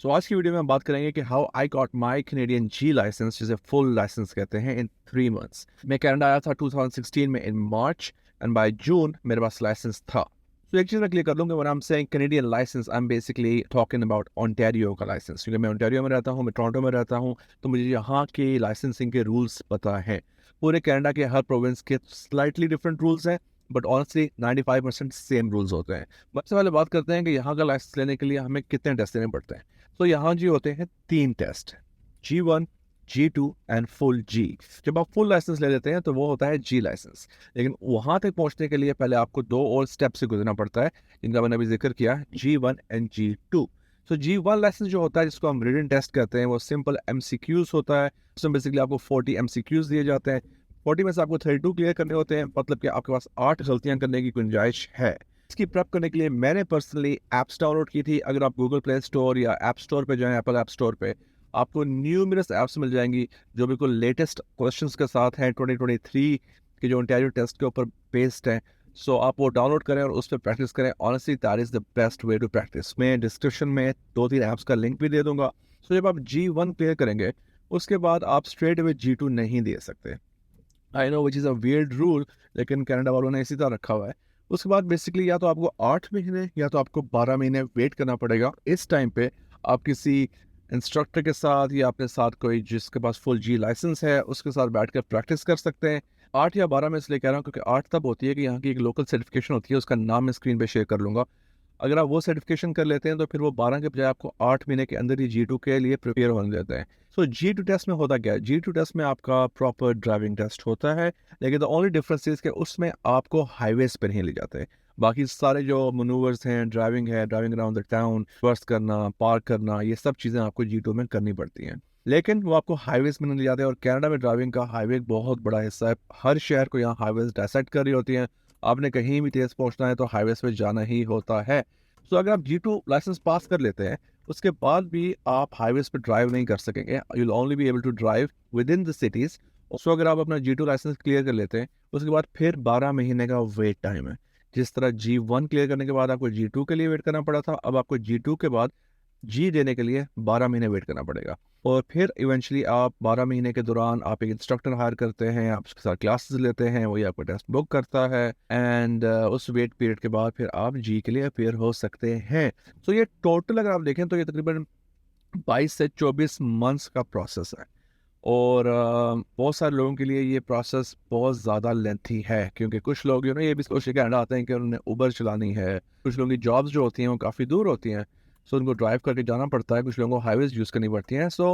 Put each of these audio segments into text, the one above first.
सो आज की वीडियो में हम बात करेंगे कि how I got my Canadian G licence, जिसे फुल लाइसेंस कहते हैं, इन 3 मंथ्स। मैं कनाडा आया था 2016 में इन मार्च, एंड बाय जून मेरे पास लाइसेंस था। तो एक चीज़ मैं क्लियर कर दूंगा, when I am saying Canadian licence, I am basically talking about Ontario का लाइसेंस, क्योंकि मैं ओंटारियो में रहता हूँ, मैं टोरंटो में रहता हूँ, तो मुझे यहाँ के लाइसेंसिंग के रूल्स पता हैं। पूरे कनाडा के हर प्रोविंस के स्लाइटली डिफरेंट रूल्स हैं, बट ऑनेस्टली 95% सेम रूल्स होते हैं। सबसे पहले बात करते हैं कि यहाँ का लाइसेंस लेने के लिए हमें कितने टेस्ट देने पड़ते हैं। तो यहाँ जी होते हैं 3 test, G1, G2 and full जी। जब आप फुल लाइसेंस ले लेते हैं तो वो होता है जी लाइसेंस। लेकिन वहाँ तक पहुँचने के लिए पहले आपको 2 और स्टेप से गुजरना पड़ता है, जिनका मैंने अभी जिक्र किया, G1 and G2। So G1 licence जो होता है, जिसको हम रिटन टेस्ट कहते हैं, वो सिंपल MCQs होता है। उसमें बेसिकली आपको 40 MCQs दिए जाते हैं। 40 में से आपको 32 क्लियर करने होते हैं, मतलब कि आपके पास 8 गलतियां करने की गुंजाइश है। इसकी प्रेप करने के लिए मैंने पर्सनली ऐप्स डाउनलोड की थी। अगर आप गूगल प्ले स्टोर या ऐप स्टोर पे जाएं, एप्पल ऐप स्टोर पे, आपको न्यूमरस ऐप्स मिल जाएंगी जो बिल्कुल लेटेस्ट क्वेश्चंस के साथ हैं, 2023 के जो ओंटारियो टेस्ट के ऊपर बेस्ड हैं। सो आप वो डाउनलोड करें और उस पर प्रैक्टिस करें। Honestly that is the best way to practise. मैं डिस्क्रिप्शन में 2-3 ऐप्स का लिंक भी दे दूंगा। सो जब आप G1 क्लियर करेंगे, उसके बाद आप स्ट्रेट अवे G2 नहीं दे सकते। I know which is a weird rule, लेकिन कनाडा वालों ने इसी तरह रखा हुआ है। उसके बाद बेसिकली या तो आपको 8 महीने या तो आपको 12 महीने वेट करना पड़ेगा। इस टाइम पे आप किसी इंस्ट्रक्टर के साथ या अपने साथ कोई जिसके पास फुल जी लाइसेंस है, उसके साथ बैठकर प्रैक्टिस कर सकते हैं। 8 या 12 में इसलिए कह रहा हूँ क्योंकि 8 तब होती है कि यहाँ की एक लोकल सर्टिफिकेशन होती है, उसका नाम मैं स्क्रीन पे शेयर कर लूँगा। अगर आप वो सर्टिफिकेशन कर लेते हैं तो फिर वो 12 के बजाय आपको 8 महीने के अंदर ही G2 के लिए प्रिपेयर होने देते हैं। सो G2 टेस्ट में होता क्या है? G2 टेस्ट में आपका प्रॉपर ड्राइविंग टेस्ट होता है, लेकिन द ओनली डिफरेंस इज कि उसमें आपको हाईवेज पर नहीं ले जाते हैं। बाकी सारे जो मनूवर्स हैं, ड्राइविंग है, driving around the town, reverse करना, पार्क करना, ये सब चीज़ें आपको G2 में करनी पड़ती हैं। लेकिन वो आपको हाईवेज में नहीं ले जाते। और कनाडा में ड्राइविंग का हाईवे एक बहुत बड़ा हिस्सा है। हर शहर को यहाँ हाईवेज डायसेक्ट कर रही होती हैं। आपने कहीं भी तेज पहुँचना है तो हाईवेज पे जाना ही होता है। सो अगर आप G2 लाइसेंस पास कर लेते हैं, उसके बाद भी आप हाईवेज पे ड्राइव नहीं कर सकेंगे। You will only be able to drive within the cities. So अगर आप अपना G2 लाइसेंस क्लियर कर लेते हैं, उसके बाद फिर 12 महीने का वेट टाइम है। जिस तरह G1 क्लियर करने के बाद आपको G2 के लिए वेट करना पड़ा था, अब आपको G2 के बाद जी देने के लिए 12 महीने वेट करना पड़ेगा। और फिर इवेंचुअली आप 12 महीने के दौरान आप एक इंस्ट्रक्टर हायर करते हैं, आप उसके साथ क्लासेस लेते हैं, वही आपको टेस्ट बुक करता है, एंड उस वेट पीरियड के बाद फिर आप जी के लिए अपेयर हो सकते हैं। तो ये टोटल अगर आप देखें तो ये तकरीबन 22 से 24 मंथ्स का प्रोसेस है। और बहुत सारे लोगों के लिए ये प्रोसेस बहुत ज़्यादा लेंथी है, क्योंकि कुछ लोग ये भी सोच के कनाडा आते हैं कि उन्होंने उबर चलानी है। कुछ लोगों की जॉब्स जो होती हैं वो काफ़ी दूर होती हैं, सो उनको ड्राइव करके जाना पड़ता है। कुछ लोगों को हाईवेज यूज़ करनी पड़ती हैं। सो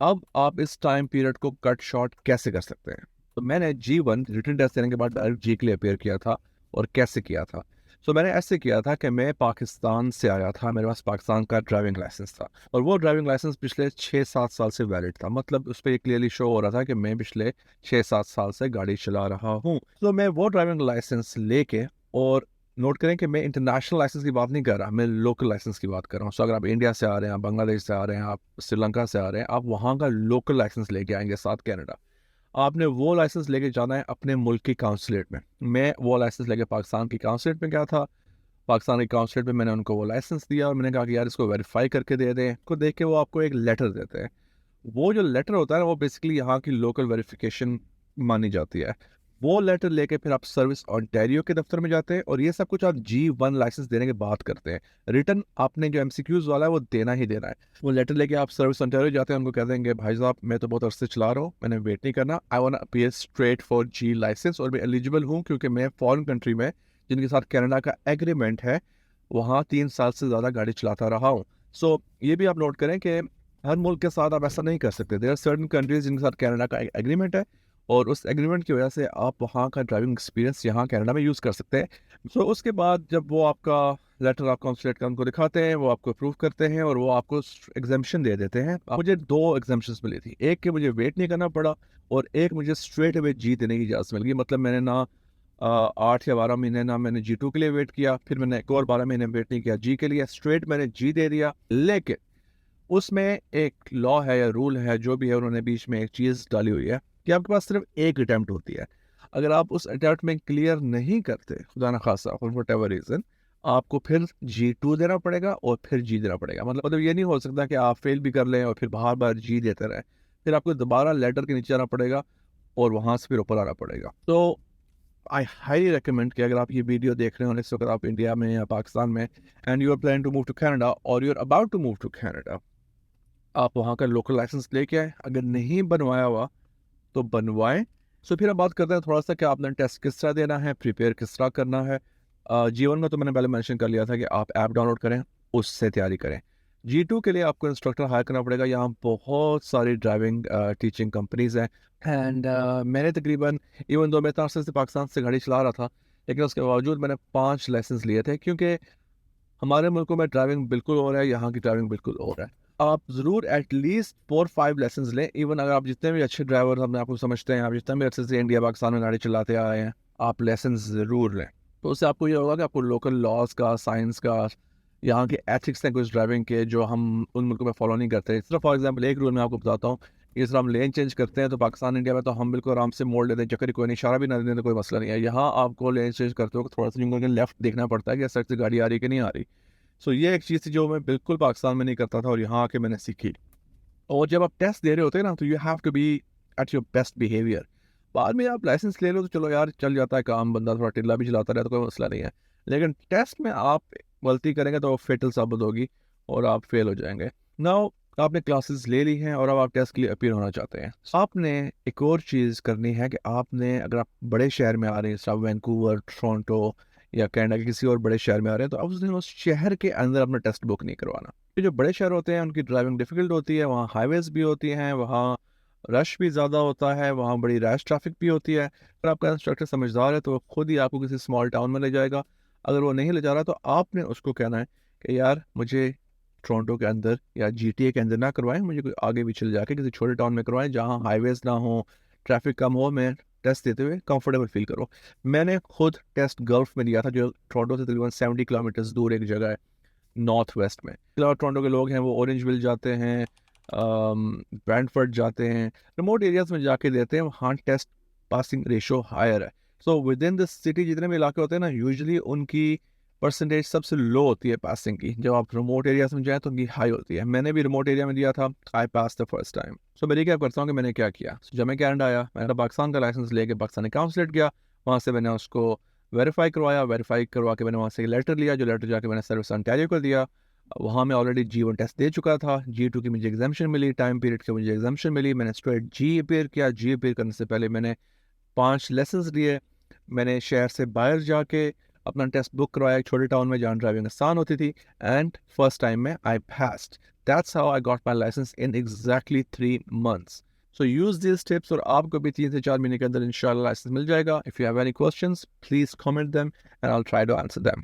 अब आप इस टाइम पीरियड को कट शॉर्ट कैसे कर सकते हैं? तो मैंने G1 रिटन टेस्ट देने के बाद डायरेक्ट जी के लिए अपेयर किया था। और कैसे किया था? सो मैंने ऐसे किया था कि मैं पाकिस्तान से आया था, मेरे पास पाकिस्तान का ड्राइविंग लाइसेंस था, और वो ड्राइविंग लाइसेंस पिछले 6-7 साल से वैलिड था। मतलब उस पर ये क्लियरली शो हो रहा था कि मैं पिछले 6-7 साल से गाड़ी चला रहा हूँ। तो मैं वो ड्राइविंग लाइसेंस लेके, और नोट करें कि मैं इंटरनेशनल लाइसेंस की बात नहीं कर रहा, मैं लोकल लाइसेंस की बात कर रहा हूँ। सो अगर आप इंडिया से आ रहे हैं, आप बांग्लादेश से आ रहे हैं, आप श्रीलंका से आ रहे हैं, आप वहाँ का लोकल लाइसेंस लेके आएंगे साथ कनाडा। आपने वो लाइसेंस लेके जाना है अपने मुल्क की काउंसलेट में। मैं वो लाइसेंस लेके पाकिस्तान की काउंसलेट में गया था। पाकिस्तान की काउंसलेट में मैंने उनको वो लाइसेंस दिया और मैंने कहा कि यार इसको वेरीफाई करके दे दें। को देख के वो आपको एक लेटर देते हैं। वो जो लेटर होता है ना, वो बेसिकली यहाँ की लोकल वेरिफिकेशन मानी जाती है। वो लेटर लेके फिर आप सर्विस ओंटारियो के दफ्तर में जाते हैं, और ये सब कुछ आप G1 लाइसेंस देने के बाद करते हैं। रिटर्न आपने जो MCQs वाला है वो देना ही देना है। वो लेटर लेके आप सर्विस ओंटारियो जाते हैं, उनको कह देंगे भाई साहब मैं तो बहुत अरसे चला रहा हूँ, मैंने वेट नहीं करना, I want appear straight for G licence, और मैं एलिजिबल हूँ क्योंकि मैं फॉरेन कंट्री में जिनके साथ कनाडा का एग्रीमेंट है, वहाँ 3 साल से ज़्यादा गाड़ी चलाता रहा हूँ। सो ये भी आप नोट करें कि हर मुल्क के साथ आप ऐसा नहीं कर सकते। देयर आर सर्टेन कंट्रीज जिनके साथ कनाडा का एग्रीमेंट है, और उस एग्रीमेंट की वजह से आप वहाँ का ड्राइविंग एक्सपीरियंस यहाँ कनाडा में यूज़ कर सकते हैं। सो उसके बाद जब वो आपका लेटर आप कॉन्सुलेट का उनको दिखाते हैं, वो आपको अप्रूव करते हैं और वो आपको एग्जामेशन दे देते हैं। मुझे 2 एग्जामेशंस मिली थी, एक कि मुझे वेट नहीं करना पड़ा, और एक मुझे स्ट्रेट अवे जी देने की इजाज़त मिल गई। मतलब मैंने ना 8 या 12 महीने ना मैंने G2 के लिए वेट किया, फिर मैंने एक और 12 महीने वेट नहीं किया जी के लिए, स्ट्रेट मैंने जी दे दिया। लेकिन उसमें एक लॉ है या रूल है, जो भी है, उन्होंने बीच में एक चीज़ डाली हुई है कि आपके पास सिर्फ एक अटैम्प्ट होती है। अगर आप उस अटैम्प्ट में क्लियर नहीं करते, खुदा न खासा फॉर व्हाटएवर रीज़न, आपको फिर G2 देना पड़ेगा और फिर G देना पड़ेगा। मतलब ये नहीं हो सकता कि आप फेल भी कर लें और फिर बार-बार G देते रहें। फिर आपको दोबारा लेटर के नीचे आना पड़ेगा और वहाँ से फिर ऊपर आना पड़ेगा। तो आई हाईली रिकमेंड कि अगर आप ये वीडियो देख रहे हो इस वक्त आप इंडिया में या पाकिस्तान में and you are plan to move to Canada और you are about to move to Canada, आप वहाँ का लोकल लाइसेंस लेके आए। अगर नहीं बनवाया हुआ तो बनवाएं। सो फिर हम बात करते हैं थोड़ा सा कि आपने टेस्ट किस तरह देना है, प्रिपेयर किस तरह करना है। G1 में तो मैंने पहले मेंशन कर लिया था कि आप ऐप डाउनलोड करें, उससे तैयारी करें। G2 के लिए आपको इंस्ट्रक्टर हायर करना पड़ेगा। यहाँ बहुत सारी ड्राइविंग टीचिंग कंपनीज हैं एंड मैंने तकरीबन, इवन दो मैं इतना अरसे से पाकिस्तान से गाड़ी चला रहा था, लेकिन उसके बावजूद मैंने 5 लाइसेंस लिए थे, क्योंकि हमारे मुल्कों में ड्राइविंग बिल्कुल और है, यहाँ की ड्राइविंग बिल्कुल और है। आप ज़रूर एटलीस्ट 4-5 लेसन्स लें। इवन अगर आप जितने भी अच्छे ड्राइवर अपने आपको समझते हैं, आप जितने भी अच्छे से इंडिया पाकिस्तान में गाड़ी चलाते आए हैं, आप लेसन ज़रूर लें। तो उससे आपको ये होगा कि आपको लोकल लॉज का, साइंस का, यहाँ के एथिक्स हैं कुछ ड्राइविंग के जो हम उन मुल्कों में फॉलो नहीं करते। सिर्फ फॉर एग्जाम्पल एक रूल मैं आपको बताता हूँ, इस तरह हम लेन चेंज करते हैं तो पाकिस्तान इंडिया में तो हम बिल्कुल आराम से मोड़ लेते हैं, चक्कर कोई नहीं, इशारा भी ना देते तो कोई मसला नहीं है। यहाँ आपको लेन चेंज करते हो थोड़ा सा यूँ लेफ्ट देखना पड़ता है कि सड़क से गाड़ी आ रही कि नहीं आ रही। सो ये एक चीज़ थी जो मैं बिल्कुल पाकिस्तान में नहीं करता था और यहाँ आके मैंने सीखी। और जब आप टेस्ट दे रहे होते हैं ना, तो you have to be at your best behaviour. बाद में आप लाइसेंस ले लो तो चलो यार चल जाता है काम, बंदा थोड़ा टिल्ला भी चलाता रहे तो कोई मसला नहीं है। लेकिन टेस्ट में आप गलती करेंगे तो फेटल साबित होगी और आप फेल हो जाएंगे। नाउ आपने क्लासेस ले ली हैं और अब आप टेस्ट के लिए अपीयर होना चाहते हैं। आपने एक और चीज़ करनी है कि आपने, अगर आप बड़े शहर में आ रहे हैं, जैसे वैंकूवर, टोरंटो या कनाडा के किसी और बड़े शहर में आ रहे हैं, तो आप उस शहर के अंदर अपना टेस्ट बुक नहीं करवाना। ये जो बड़े शहर होते हैं उनकी ड्राइविंग डिफ़िकल्ट होती है, वहाँ हाईवेज़ भी होती हैं, वहाँ रश भी ज़्यादा होता है, वहाँ बड़ी रैश ट्रैफिक भी होती है। अगर आपका इंस्ट्रक्टर समझदार है तो वो खुद ही आपको किसी स्मॉल टाउन में ले जाएगा। अगर वो नहीं ले जा रहा तो आपने उसको कहना है कि यार मुझे टोरंटो के अंदर या GTA के अंदर ना करवाएं, मुझे कोई आगे भी चले जाके किसी छोटे टाउन में करवाएं जहाँ हाईवेज़ ना हो, ट्रैफिक कम हो, मैं टेस्ट देते हुए कंफर्टेबल फील करूँ। मैंने खुद टेस्ट गल्फ में दिया था, जो टोरंटो से तकरीबन 70 किलोमीटर्स दूर एक जगह है नॉर्थ वेस्ट में। टोरंटो के लोग हैं वो ऑरेंजविल जाते हैं, ब्रैंडफर्ड जाते हैं, रिमोट एरियाज में जाके देते हैं, वहाँ टेस्ट पासिंग रेशो हायर है। So with in the city जितने भी इलाके होते हैं ना, यूजुअली उनकी परसेंटेज सबसे लो होती है पासिंग की। जब आप रिमोट एरियाज में जाएँ तो उनकी हाई होती है। मैंने भी रिमोट एरिया में दिया था, आई पास द फर्स्ट टाइम। सो मैं क्या करता हूँ कि मैंने क्या किया, जब मैं कनाडा आया, मैंने पाकिस्तान का लाइसेंस लेके पाकिस्तानी काउंसलेट गया, वहाँ से मैंने उसको वेरीफाई करवाया, वेरीफाई करवा के मैंने वहाँ से एक लेटर लिया, जो लेटर जाके मैंने सर्विस ओंटारियो को दिया। वहाँ मैं ऑलरेडी G1 टेस्ट दे चुका था, G2 की मुझे एग्जामेशन मिली, टाइम पीरियड की मुझे एग्जामेशन मिली, मैंने स्ट्रेट G अपीयर किया। G अपीयर करने से पहले मैंने 5 लेसन्स लिए। मैंने शहर से बाहर जाके अपना टेस्ट बुक करवाया एक छोटे टाउन में जहाँ ड्राइविंग आसान होती थी, एंड फर्स्ट टाइम में I passed. That's how I got my licence in exactly 3 months। So use this tips और आपको भी 3 से 4 महीने के अंदर इंशाल्लाह लाइसेंस मिल जाएगा। If you have any questions please comment them and I will try to answer them.